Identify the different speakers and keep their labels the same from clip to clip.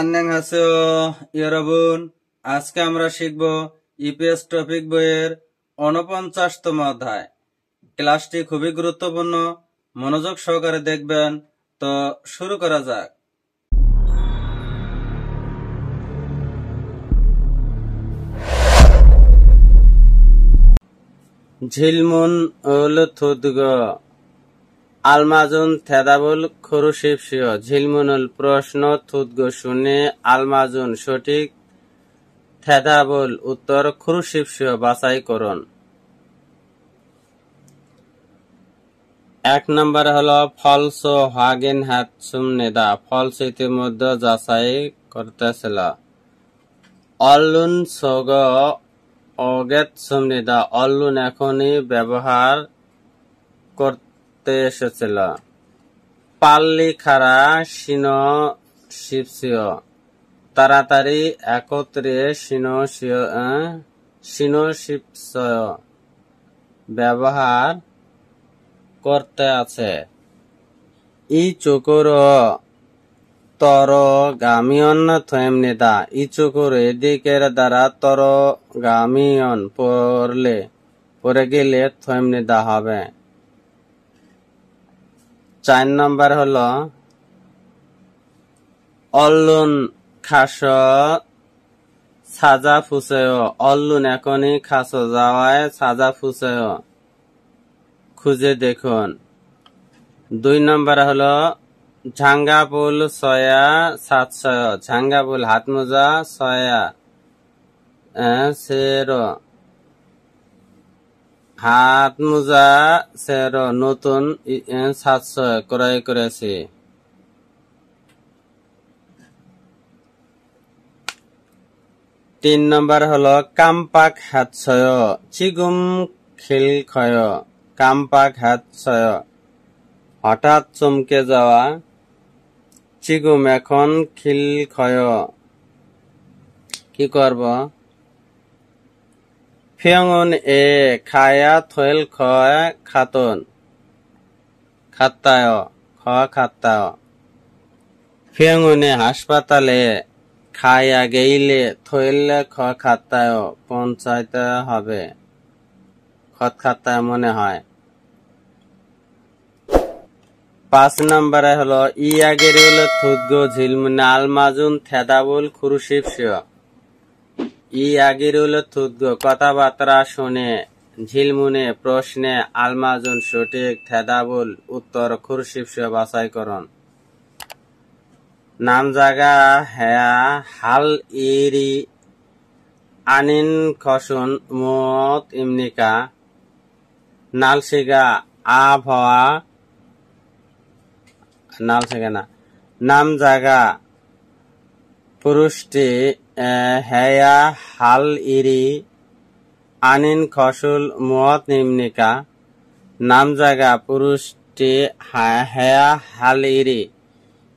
Speaker 1: 안녕하세요 여러분। আজকে আমরা শিখব ইপিএস টপিক বইয়ের 49তম অধ্যায়। ক্লাসটি খুবই গুরুত্বপূর্ণ, মনোযোগ সহকারে দেখবেন। তো শুরু করা যাক। ঝিলমুন উল থুদগ আলমাজুন থেদাবুল খুরুশিফসিও। ঝিলমুনুল প্রশ্ন, থুদগ শুনে, আলমাজুন সঠিক, থেদাবুল উত্তর, খুরুশিফসিও বাছাই করুন। 1 নম্বর হলো ফলস হাগেন হাত সুমনেদা। ফলস ইতিমধ্যে যাচাই করতেছিল। অলুন সগ অগেত সুমনেদা। অলুন এখনই ব্যবহার করতে এসেছিল। পাল্লি খারা সিনো শিপসিও। তাড়াতাড়ি একত্রে সিনো শিপসিও ব্যবহার করতে আছে। ই চুকুর তর গামিয়ন থয়েমনেদা। ই চুকুর এদিকের দ্বারা তর গামিয়ন পড়ে গেলে থয়েমনেদা হবে। 4 নম্বর হলো অলুন খাস সাজা ফুসেও। অলুন এখনই খাস যাওয়ায় সাজা ফুসেও খুঁজে দেখুন। 2 নম্বর হলো ঝাঙ্গাপুল সয়া সাতশয়। ঝাঙ্গাপুল হাত মোজা, সয়া সেরো হাত মোজা সেরো নতুন 700 ক্রয় করেছি। 3 নম্বর হলো কামপাক হাতছয় চিগুম খিলক্ষয়। কামপাক হাতছয় হঠাৎ চমকে যাওয়া। চিগুম এখন খিলক্ষয় কি করব। ফিয়ঙন এ খায়া থয়েল খয় খাতন খাত্তায় খ খাত্তায়। ফিয়ঙনে হাসপাতালে খায়া গেইলে থইল খ খাত্তায় পৌঁছাইতে হবে। খত খাত্তায় মনে হয়। 5 নম্বরে হলো ইয়াগেরুল থুদগো ঝিলমুনে আলমাজুন থেদাবুল খুরুশিফসিও। ইয়াগেরুল থুদগো কথাবার্তা শুনে, ঝিলমুনে প্রশ্নে, আলমাজুন সঠিক, থেদাবুল উত্তর, খুরুশিফসিও বাছাই করুন। নাম জাগা হেয়া হাল ইরি আনিন খসুন মত ইমনিকা। নালসিগা আবহাওয়া নালসিগা না। নাম জাগা পুরুষটি হেয়া হাল ইরি আনিন খসুল মত নিমনিকা। নাম জাগা পুরুষটি হেয়া হাল ইরি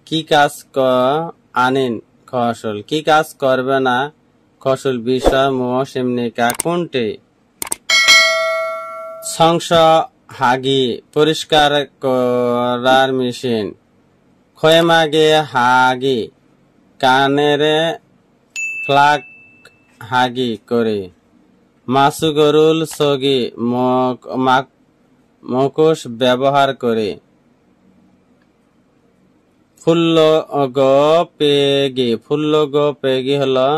Speaker 1: কি কাজ আনিন খসুল কি কাজ করবে না। খসুল বিষয় মোসিমনিকা কোনটি। সংস হাগি পরিষ্কার করার মেশিন। খয়েমাগে হাগি কানের প্লাগ হাগি করে। মাসুগরুল সগি মুখোশ ব্যবহার করে। ফুল্ল পেগি হলো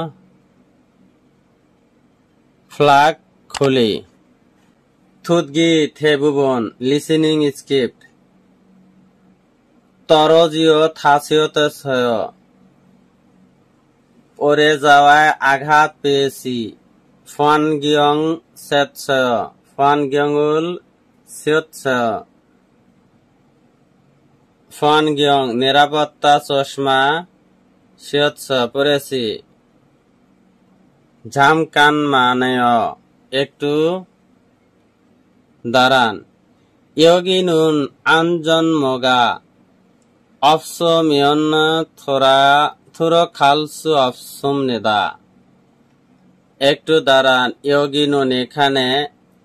Speaker 1: ফ্লাগ খুলি। থুদগি থেবুবন লিসেনিং স্ক্রিপ্ট। তরজিও থাসিয়তছয় পরে যাওয়ায় আঘাত পেয়েছি। ফান গিয়ং সেতছয় ফান গিয়ংউল সিয়তছয়। ফান গিয়ং নিরাপত্তা চশমা সিয়তছয় পরেছি। ঝামকান মানে একটু দাঁড়ান। ইয়গিনুন আনজন মগা অফসমিয়ন থুরো খালসু অফসুমনেদা। একটু দাঁড়ান। ইয়গিনুন এখানে,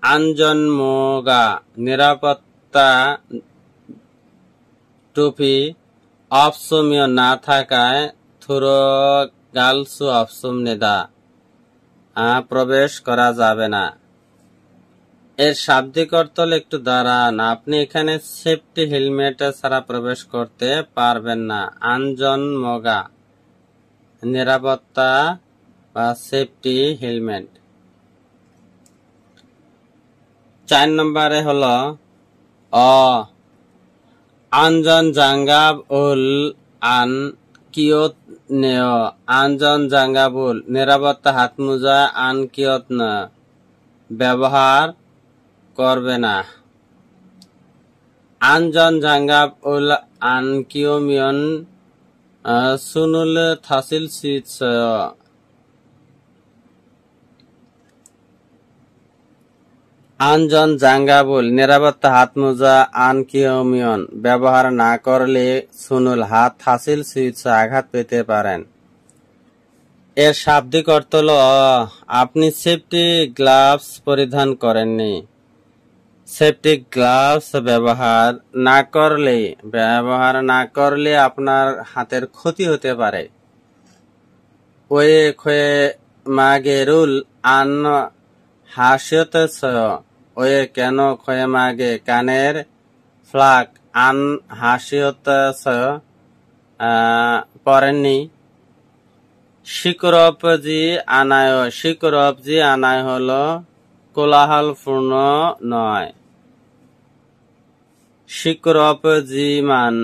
Speaker 1: আনজন মোগা নিরাপত্তা টুপি, অপসমীয় না থাকায়, থুরো গালসু অপসুম নেদা, প্রবেশ করা যাবে না। এর শাব্দিক অর্থ হলো একটু দাঁড়ান, আপনি এখানে সেফটি হেলমেট ছাড়া প্রবেশ করতে পারবেন না। আনজন মগা, নিরাপত্তা বা সেফটি হেলমেট। 4 নম্বরে হলো আনজন জাঙ্গাব উল আন কিয়ত নেয়, আনজন জাঙ্গাবুল নিরাপত্তা হাত মোজা আন কিয়ত না ব্যবহার করবে না। আনজন জাঙ্গাব উল আন কিয়মিয়ন সুনুল থাসিল সিট, আনজন জাঙ্গাবুল নিরাপত্তা হাত মোজা আন কিয়মিয়ন ব্যবহার না করলে সুনুল হাত হাসিল সুইচ আঘাত পেতে পারেন। এর শাব্দিক অর্থ হল আপনি সেফটি গ্লাভস পরিধান করেননি। সেফটি গ্লাভস ব্যবহার না করলে আপনার হাতের ক্ষতি হতে পারে। ওয়ে খয়ে মাগেরুল আন হাসিয়ত, ওয়ে কেন খয়ে মাগে কানের ফ্লাক আন হাসিয়ত পরেননি। শিকরপজি আনায় হলো কোলাহলপূর্ণ নয়। শিকরপজি মান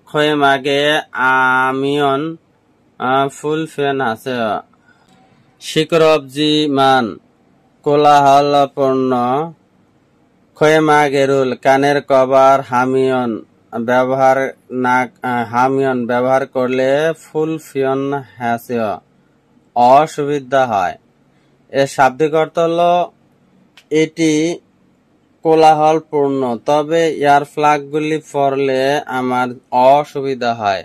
Speaker 1: খয়ে মাগে আমিয়ন ফুল ফেন আছে। শিকরপজি মান কোলাহলপূর্ণ, খয়ে মাগেরুল কানের কভার হামিয়ন ব্যবহার করলে ফুল ফিয়ন হ্যাসে অসুবিধা হয়। এর শাব্দিক অর্থ হল এটি কোলাহলপূর্ণ, তবে ইয়ার ফ্লাগগুলি পরলে আমার অসুবিধা হয়।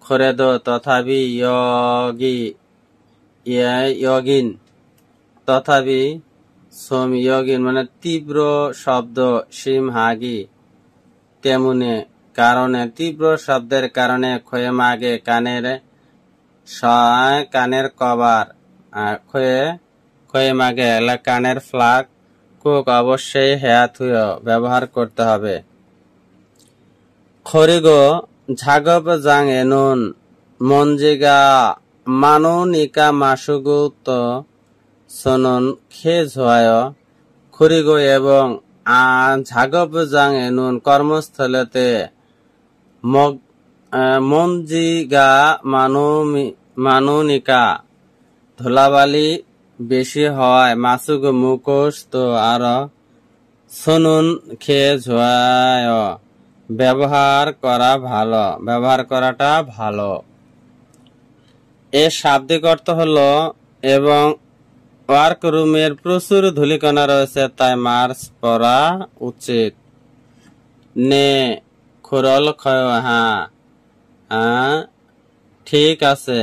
Speaker 1: খরেদ তথাপি ইয়গিন, তথাপি সোম ইয়গিন মানে তীব্র শব্দ, সিম হাগি তেমনি কারণে, তীব্র শব্দের কারণে খয়ে মাগে কানের কভার খয়ে মাগে কানের ফ্লাগ কুক অবশ্যই হেয়াথুয় ব্যবহার করতে হবে। খরিগো ঝাগব জাং এনুন মঞ্জিগা মানুনিকা মাসুগু তো সনন খে ঝোয়ায়, খরিগো এবং ঝাগব জাং এনুন কর্মস্থলেতে মঞ্জিগা মানুনিকা ধুলাবালি বেশি হওয়ায় মাসুগ মুখোশ তো আর সনুন খেয়ে ঝোয়ায় ব্যবহার করাটা ভালো। এর শাব্দিক অর্থ হলো এবং ওয়ার্ক রুমের প্রচুর ধূলিকণা রয়েছে, তাই মাস্ক পরা উচিত। নে খুরল খয়, হ্যাঁ ঠিক আছে।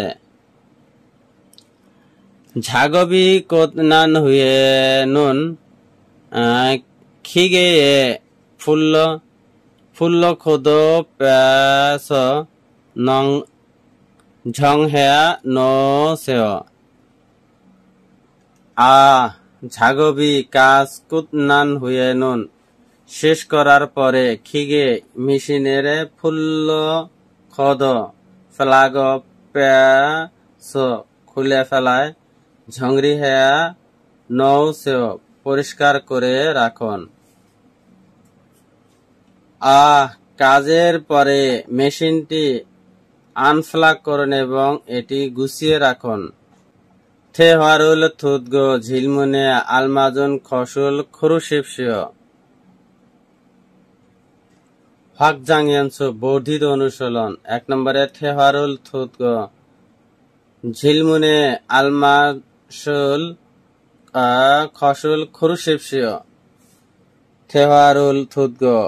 Speaker 1: ঝাগবি কোতনান হুয়ে নুন খিগে ফুল্ল খোদ প্যাস নং ঝং হেয়া নো সেও। ঝাগবি কাজ কুতনান হুয়ে নুন শেষ করার পরে খিগে মেশিনের ফুল্ল খদ ফ্লাগ প্যাস খুলে ফেলায়, ঝংরি হেয়া নৌ সেও পরিষ্কার করে রাখুন। কাজের পরে মেশিনটি আনফ্লাগ করুন এবং এটি গুছিয়ে রাখুন। থে হারুল থুদগো ঝিলমুনে আলমাজুন খসুল খুরুশিপসিও। ফাকজাংয়ানসু বর্ধিত অনুশীলন। 1 নম্বরে থে হারুল থুদগো ঝিলমুনে আলমাসুল খসুল খুরুশিপসিও। থেহারুল থুদগো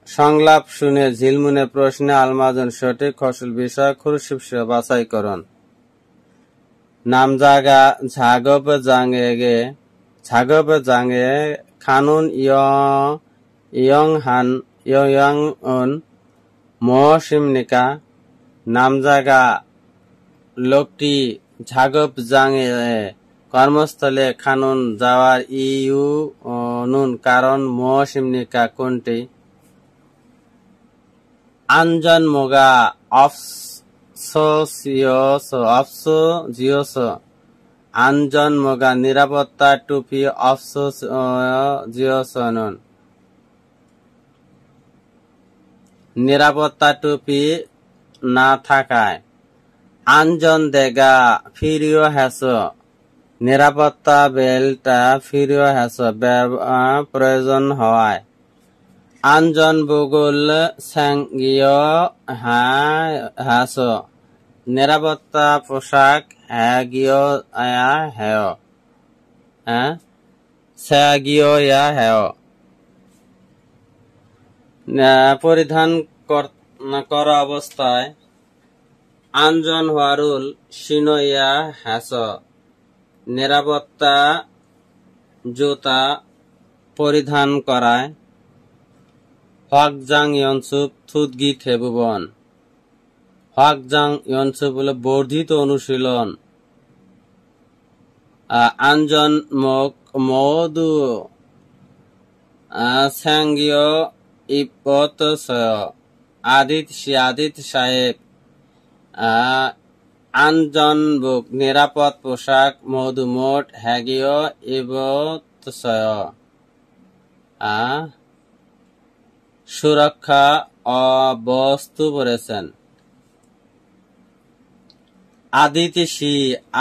Speaker 1: সংলাপ শুনে ঝিলমুনে প্রশ্নে আলমাজন সঠিক খসুল বিষয় খুরুশিপসিও বাছাই করুন। নামজাগা ঝাগব জাঙ্গে খানুন ইয়ং উন মহসিমনিকা। নামজাগা লোকটি ঝাগপ জাঙে কর্মস্থলে খানুন যাওয়ার ইউ নুন কারণ মহসিমনিকা কোনটি? আনজন মোগা অফসোজিওস আনজন মোগা নিরাপত্তা টুপি অফসোজিওস নুন নিরাপত্তা টুপি না থাকায়। আনজন দেগা ফিরিও হেস নিরাপত্তা বেল্টটা ফিরিও হেস প্রয়োজন হওয়ায়। আনজন বুগুল স্যাঙ্গিও হাস নিরাপত্তা পোশাক হ্যাগিও হেয় স্যাগিও হেয় পরিধান করা অবস্থায়। আনজন ওয়ারুল সিনোয়া হ্যাস নিরাপত্তা জুতা পরিধান করায়। হকজাং ইয়নসুপ থুতগি থেবুবন হকজাং ইয়নসুপ হল বর্ধিত অনুশীলন। আনজন মোক মধু স্যাঙ্গিও ইপত আদিত সাহেব আনজন বুক নিরাপদ পোশাক মধু মোট হ্যাগিও ইবত সুরক্ষা বস্তু পড়েছেন।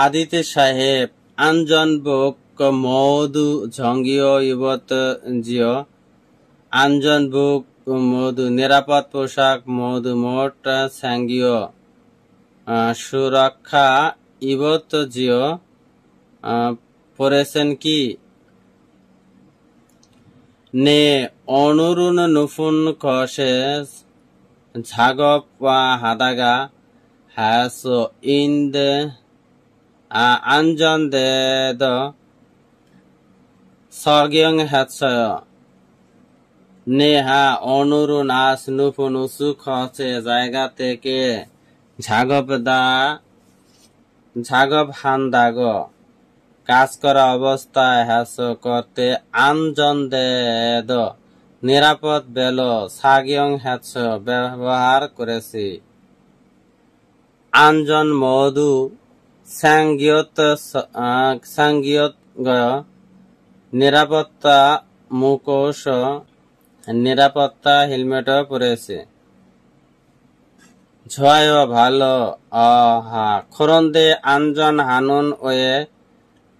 Speaker 1: আদিতি সাহেব আনজন বুক মধু ঝঙ্গিও ইবত জিও আনজন বুক মধু নিরাপদ পোশাক মধু মোট স্যাঙ্গিও সুরক্ষা ইবত জিও পড়েছেন কি? নে অনুরুণ নুফুন কষে ঝাগপ হাদাগা হ্যাস ইন্দ আনজন দে দ সগিয়ং হ্যাৎসয় নেহা অনুরুণ আস নুফুন উসু খসে জায়গা থেকে ঝাগপ হান্দাগ কাজ করা অবস্থায় হ্যাস করতে। আনজন দে দ নিরাপদ বেল সাগিয়ং হ্যাস ব্যবহার করেছি। আনজন মধু স্যাঙ্গিয়ত গয় নিরাপত্তা মুখোশ নিরাপত্তা হেলমেট পরেছে। ঝয় ভালো খরন্দে আনজন হানুন ওয়ে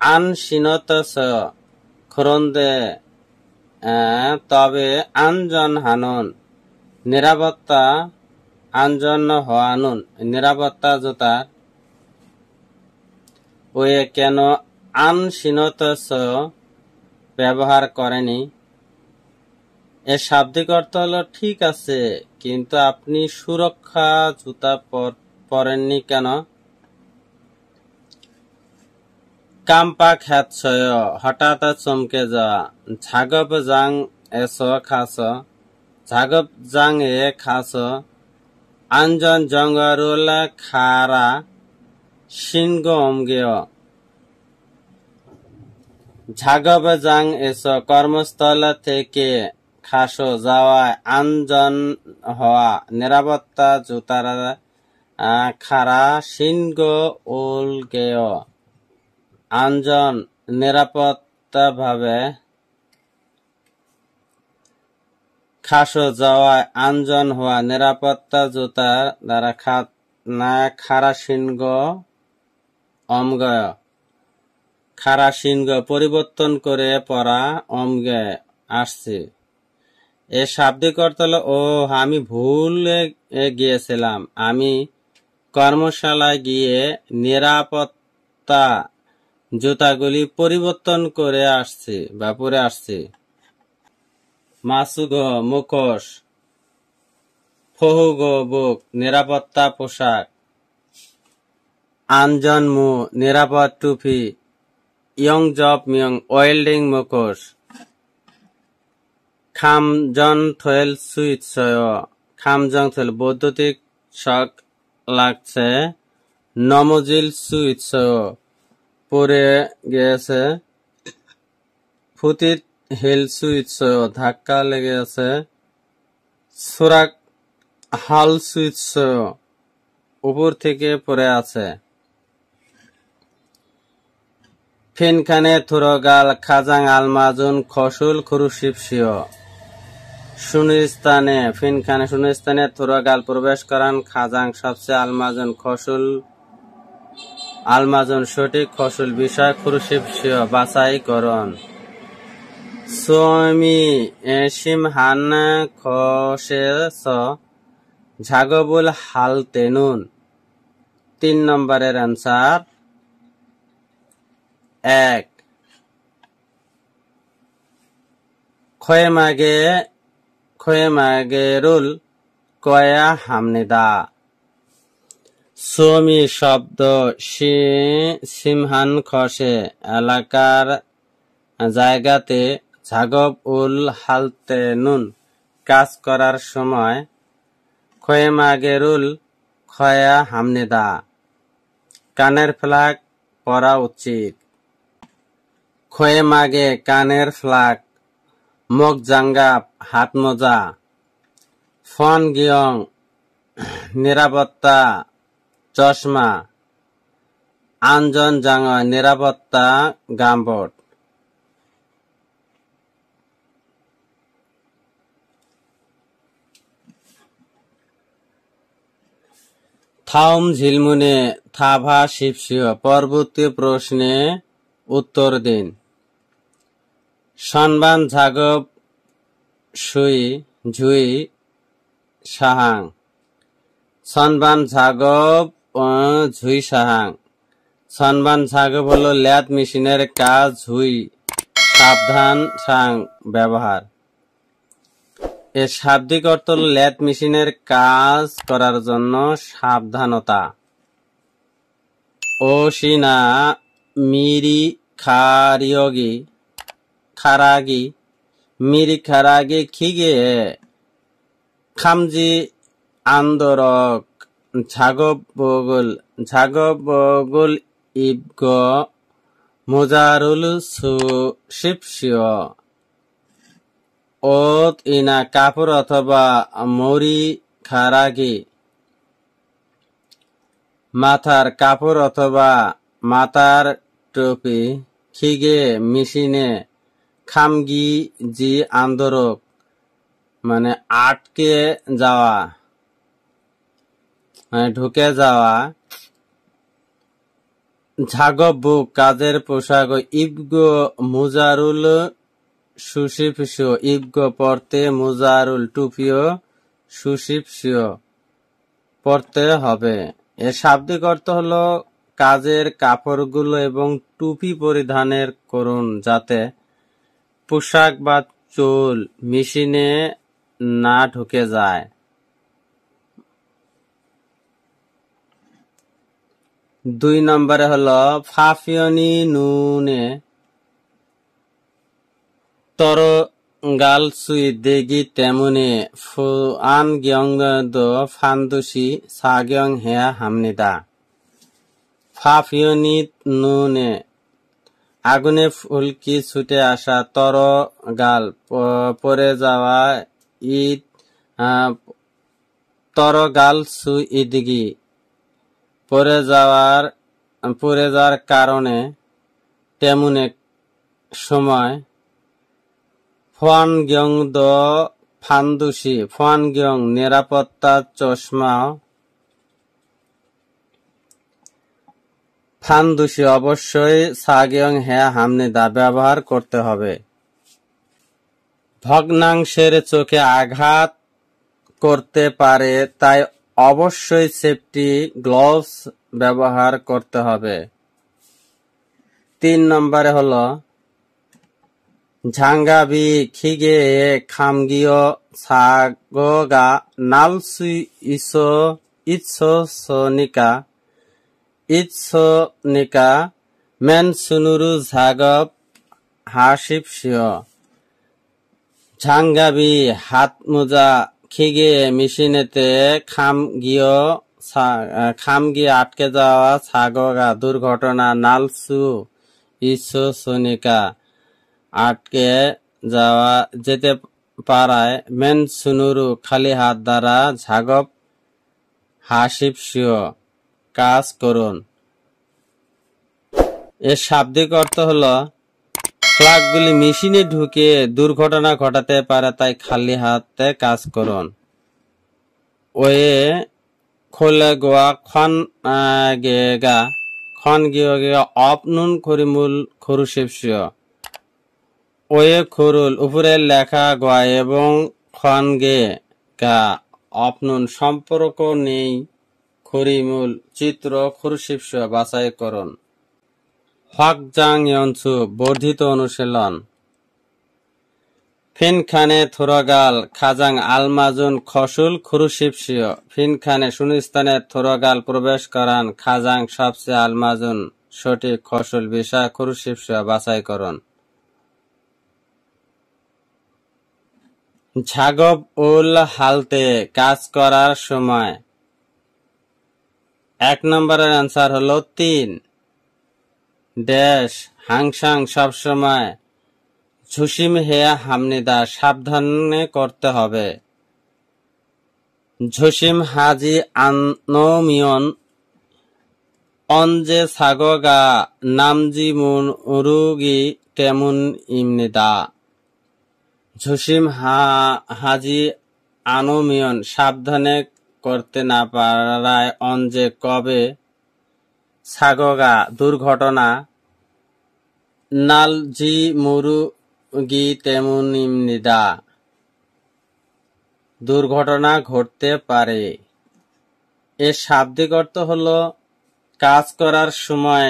Speaker 1: আনসিনত খরন্দে তবে আনজন হানুন নিরাপত্তা আনজন হানুন নিরাপত্তা জুতা ওয়ে কেন আনসিনত ব্যবহার করেনি? এর শাব্দিক অর্থ হলো ঠিক আছে, কিন্তু আপনি সুরক্ষা জুতা পরেননি কেন? কাম্পাক হ্যাৎসয় হঠাৎ চমকে যাওয়া। ঝাগপ জাং এস খাস ঝাগপ জাং এ খাস আনজন জঙ্গরুল খারা সিনগ অমগেয় ঝাগপ জাং এস কর্মস্থল থেকে খাসো যাওয়ায় আনজন হওয়া নিরাপত্তা জুতার খারা সিনগ উলগেয় আনজন নিরাপত্তা ভাবে খাসো যাওয়ায় আনজন হওয়া নিরাপত্তা জুতা দ্বারা খারা সিনগ অমগয় খারা সিনগ পরিবর্তন করে পড়া অমগে আসছে। এ শাব্দিক অর্থ হলো আমি ভুলে গিয়েছিলাম, আমি কর্মশালায় গিয়ে নিরাপত্তা জুতাগুলি পরিবর্তন করে আসছি বা পরে আসছি। মাসুগ মুখোশ ফহুগ বুক নিরাপত্তা পোশাক। আনজন মু নিরাপদ টুপি। ইয়ং জব মিয়ং ওয়েল্ডিং মুখোশ। খামজন থয়েল সুইচ খামজং থয়েল বৈদ্যুতিক শক লাগছে নমজিল সুইচ পড়ে গিয়েছে, ফুতিত হিল সুইচ ধাক্কা লেগে আছে, সুরাক হাল সুইচ উপর থেকে পড়ে আছে। ফিনখানে থুরগাল খাজাং আলমাজুন খসুল খুরুশিপসিও সুনিস্তানে ফিনখানে সুনিস্তানে থুরগাল প্রবেশ করান খাজাং সবচেয়ে আলমাজুন খসুল আলমাজুন সঠিক খসুল বিষয় খুরুশিপসিও বাছাইকরণ সোমি সিমহান খসেস ঝাগবুল হালতেনুন। 3 নম্বরের অ্যান্সার 1 খয়েমাগেরুল কয়া হামনিদা। সোমি শব্দ সিমহান খসে এলাকার জায়গাতে ঝাগব উল হালতেনুন কাজ করার সময় খয়েমাগেরুল খয়া হামনিদা কানের ফ্লাগ পরা উচিত। খয়েমাগে কানের ফ্লাগ, মুখ জাঙ্গাপ হাত মোজা। ফন গিয়ং নিরাপত্তা চশমা। আনজন জাঙ্গ নিরাপত্তা গামবট। থাউম ঝিলমুনে থাভা শিবসিও পরবর্তী প্রশ্নে উত্তর দিন। সনবান ঝাগব ঝুই সাহাং। সনবান ঝাগব ঝুই সাহাং। সনবান ঝাগব হলো ল্যাদ মেশিনের কাজ, ঝুই সাবধান সাং ব্যবহার। এর শাব্দিক অর্থ হল ল্যাদ মেশিনের কাজ করার জন্য সাবধানতা। ও সিনা মিরি খারাগি মিরি খারাগি খিগে খামজি আন্দরক ঝাগবগুল ইবগ মুজারুল শিপসিও। ওত ইনা কাপড় অথবা মরি খারাগি মাথার কাপড় অথবা মাথার টুপি। খিগে মেশিনে খামগি জি আন্দোলক মানে আটকে যাওয়া মানে ঢুকে যাওয়া। ঝাগবু কাজের পোশাক। ইবগো মুজারুল সুশিপসিও ইবগো পড়তে, মুজারুল টুপিও, সুশিপসিও পড়তে হবে। এর শাব্দিক অর্থ হলো কাজের কাপড়গুলো এবং টুপি পরিধানের করুন যাতে পোশাক বা চুল মেশিনে না ঢুকে যায়। 2 নম্বরে হলো ফাফিয়নি নুনে তর গাল সুই দেগি তেমনে ফুআন গিয়ং দো ফান্দুসি সাগিয়ং হেয়া হামনিদা। ফাফিয়নি নুনে আগুনে ফুলকি ছুটে আসা, তর গাল পরে যাওয়া, ঈদ তর গাল সু ইদগি পরে যাওয়ার কারণে, তেমনে সময়। ফোয়ান গিয়ং দ ফান্দুসি ফোয়ান গিয়ং নিরাপত্তা চশমা। ফান্দুসি অবশ্যই সাগিয়ং হ্যা হামনিদা ব্যবহার করতে হবে। ভগ্নাংশের চোখে আঘাত করতে পারে তাই অবশ্যই সেফটি গ্লোভস ব্যবহার করতে হবে। 3 নম্বরে হলো ঝাঙ্গাবি খিগে খামগিও সাগগা নালসুই ইৎসনিকা মেন সুনুরু ঝাগব হাসিপসিও। ঝাঙ্গাবি হাত মোজা খিগে মেশিনেতে খামগিও খাম গিয়ে আটকে যাওয়া, ছাগগা দুর্ঘটনা, নালসু ইসো সোনিকা আটকে যাওয়া যেতে পারায়, মেন সুনুরু খালি হাত দ্বারা, ঝাগব হাসিপসিও কাজ করুন। এর শাব্দিক অর্থ হলো প্লাগগুলি মেশিনে ঢুকে দুর্ঘটনা ঘটাতে পারে, তাই খালি হাতে কাজ করুন। ওয়ে খোলে গোয়া খন গেগা খন গিয়ে অপ নুন খরিমুল খরুশেপসিও। ওয়ে খরুল উপরে লেখা গোয়া এবং খন গে গা অপনুন সম্পর্ক নেই, খরিমুল চিত্র, খরুশেপসিও বাছাই করুন। হকজাং ইয়নসু বর্ধিত অনুশীলন। ফিনখানে থোরগাল খাজাং আলমাজুন খসুল খুরুশিপসিও। ফিনখানে শূন্যস্থানে থোরগাল প্রবেশ করান, খাজাং সবচেয়ে, আলমাজুন সঠিক, খসুল বিষয়, খুরুশিপসিও বাছাই করুন। ঝাগব উল হালতে কাজ করার সময়। 1 নম্বরের অ্যান্সার হলো 3 ড্যাশ হাংসাং সবসময়, ঝুসিম হেয়া হামনিদা সাবধানে করতে হবে। ঝুসিম হাজি আনমিয়ন অনজে সাগগা নামজি মুরুগি তেমন ইমনিদা। ঝুসিম হাজি আনমিয়ন সাবধানে করতে না পারায়, অনজে কবে, সাগগা দুর্ঘটনা, নালজি মুরুগি তেমন ইমনিদা দুর্ঘটনা ঘটতে পারে। এর শাব্দিক অর্থ হলো কাজ করার সময়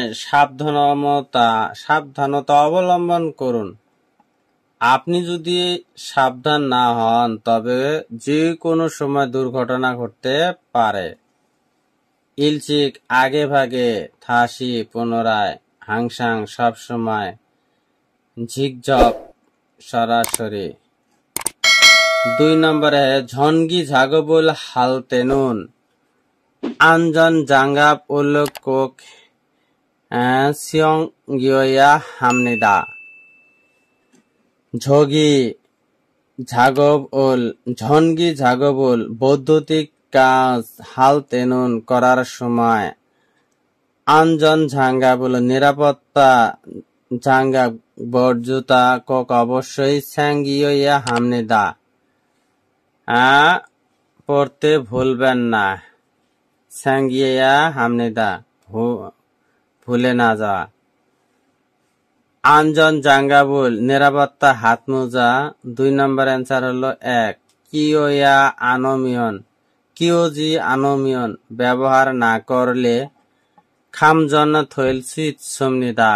Speaker 1: সাবধানতা অবলম্বন করুন। আপনি যদি সাবধান না হন তবে যে কোনো সময় দুর্ঘটনা ঘটতে পারে। ইলচিক আগে ভাগে, থাসি পুনরায়, হাংসাং সবসময়, ঝিকঝক সরাসরি। 2 নম্বরে ঝনগি ঝাগবুল হালতেনুন আনজন জাঙ্গাব উল কোক সিয়ং গিয়া হামনিদা। ঝনগি ঝাগবুল বৈদ্যুতিক কাজ, হালতেনুন করার সময়, আনজন ঝাঙ্গাবুল নিরাপত্তা, ঝাঙ্গাব বর্জুতা, কোক অবশ্যই, স্যাঙ্গিয়া হামনিদা পড়তে ভুলবেন না। স্যাঙ্গিয়া হামনিদা ভুলে না যাওয়া। আনজন জাঙ্গাবুল নিরাপত্তা, হাত মোজা। 2 নম্বর অ্যান্সার হলো 1 কিওয়া আনমিয়ন, কিওজি আনমিয়ন ব্যবহার না করলে, খামজন থৈল সুইচ সমনিদা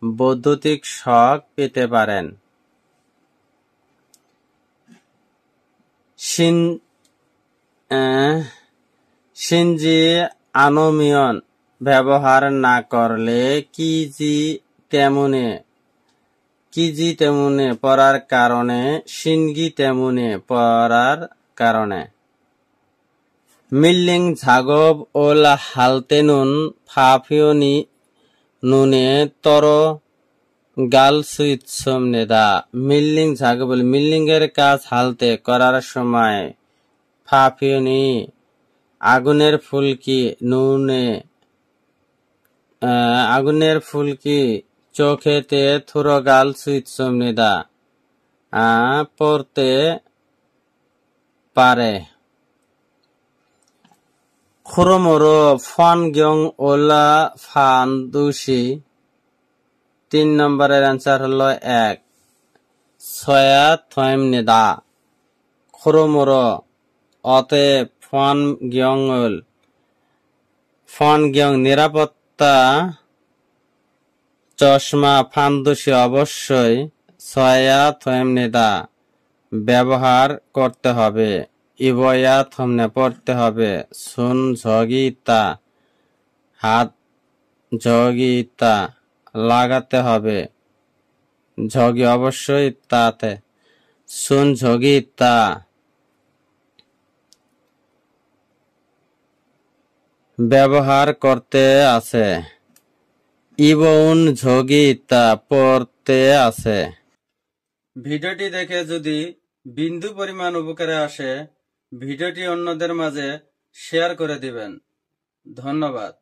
Speaker 1: বৈদ্যুতিক শক পেতে পারেন। শিনজি আনমিয়ন ব্যবহার না করলে, কিজি তেমুনে পড়ার কারণে, শিনগি তেমুনে পড়ার কারণে। মিল্লিং ঝাগব ওল হালতেনুন ফাফিওনি নুনে তর গাল সুইচ সমনেদা। মিল্লিং ঝাগবল মিল্লিং এর কাজ হালতে করার সময়, ফাফিওনি আগুনের ফুলকি, নুনে আগুনের ফুলকি চোখেতে থুরগাল সুইচ সমনিদা পড়তে পারে। খুরমরো ফন গিয়ং ওলা ফান দুশি। 3 নম্বরের অ্যান্সার হলো 1 ছয়া থয়মনিদা। খুরমরো অতএব, ফন গিয়ং নিরাপত্তা, চশমা, ফান্দুসি অবশ্যই, ছয়া থয়মনিদা ব্যবহার করতে হবে, ইবয়া থমনে পড়তে হবে, সুন ঝগিতা হাত ঝগিতা লাগাতে হবে, ঝগি অবশ্যই তাতে, সুন ঝগিতা। ব্যবহার করতে আছে। ইবন ঝগি তা পড়তে আছে। ভিডিওটি দেখে যদি বিন্দু পরিমাণ উপকারে আসে, ভিডিওটি অন্যদের মাঝে শেয়ার করে দিবেন। ধন্যবাদ।